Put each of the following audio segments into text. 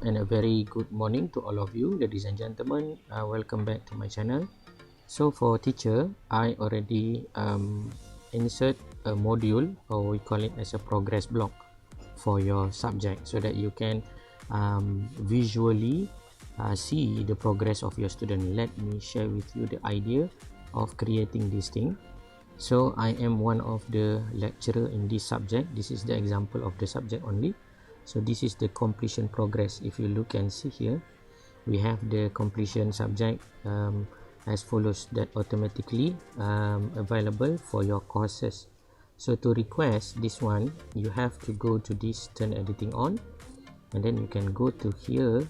and a very good morning to all of you, ladies and gentlemen. Welcome back to my channel. So for teacher, I already insert a module, or we call it as a progress block for your subject, so that you can visually see the progress of your student. Let me share with you the idea of creating this thing. So I am one of the lecturer in this subject. This is the example of the subject only. So this is the completion progress. If you look and see here, we have the completion subject as follows, that automatically available for your courses. So to request this one, you have to go to this turn editing on, and then you can go to here,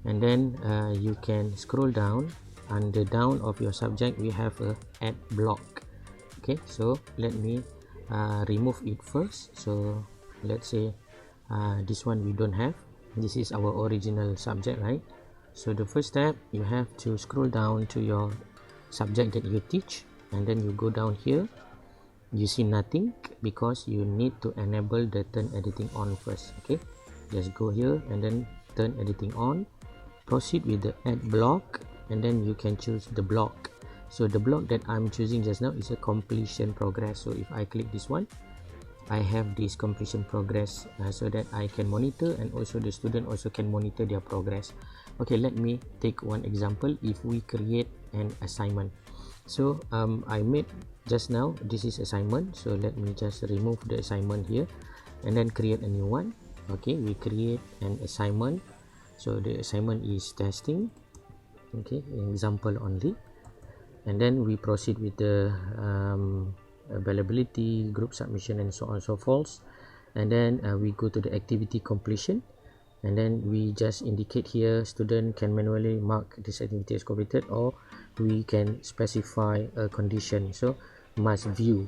and then you can scroll down. Under down of your subject, we have a add block. Okay, so let me remove it first. So let's say this one we don't have. This is our original subject, right? So the first step, you have to scroll down to your subject that you teach, and then you go down here. You see nothing because you need to enable the turn editing on first. Okay, just go here and then turn editing on, proceed with the add block, and then you can choose the block. So the block that I'm choosing just now is a completion progress. So if I click this one, I have this completion progress, so that I can monitor, and also the student also can monitor their progress. Okay, let me take one example. If we create an assignment, so I made just now, this is assignment. So let me just remove the assignment here and then create a new one. Okay, we create an assignment. So the assignment is testing. Okay, example only, and then we proceed with the availability, group submission, and so on and so forth. And then we go to the activity completion, and then we just indicate here student can manually mark this activity as completed, or we can specify a condition, so must view.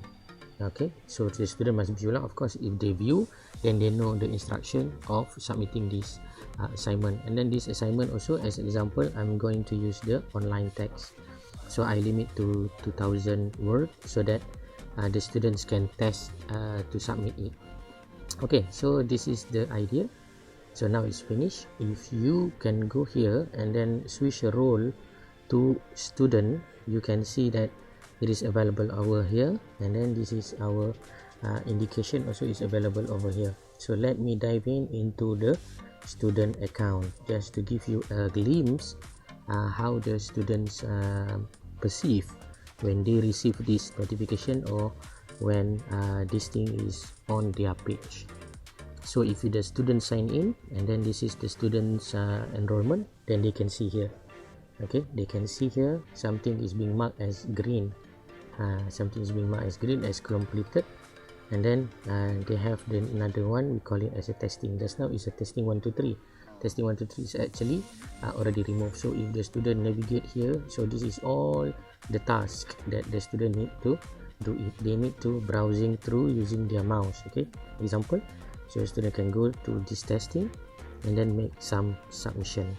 Okay, so the student must view lah. Of course, if they view, then they know the instruction of submitting this assignment. And then this assignment also, as example, I'm going to use the online text, so I limit to 2000 word, so that the students can test to submit it. Okay, so this is the idea. So now it's finished. If you can go here and then switch a role to student, you can see that it is available over here, and then this is our indication also is available over here. So let me dive into the student account, just to give you a glimpse how the students perceive when they receive this notification, or when this thing is on their page. So if the student sign in, and then this is the students enrollment, then they can see here. Okay, they can see here something is being marked as green, something is being marked as green as completed. And then they have another one, we call it as a testing. Just now is a testing 1 2 3. Testing 1 2 3 is actually already removed. So if the student navigate here, so this is all the task that the student need to do it. They need to browsing through using their mouse. Okay, example, so student can go to this testing and then make some submission.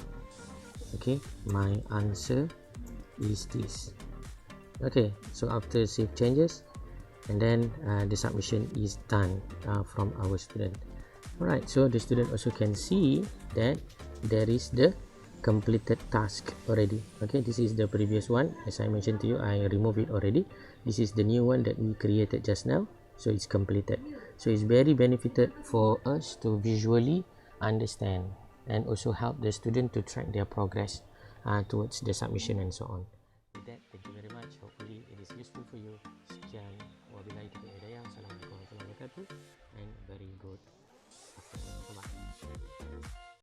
Okay, my answer is this. Okay, so after save changes, and then the submission is done from our student. Alright, so the student also can see that there is the completed task already. Okay, this is the previous one. As I mentioned to you, I removed it already. This is the new one that we created just now, so it's completed. So it's very benefited for us to visually understand, and also help the student to track their progress towards the submission and so on. With that, thank you very much. Hopefully it is useful for you. Sekian, wabillahi taufiq wal hidayah. Assalamualaikum warahmatullahi wabarakatuh, and very good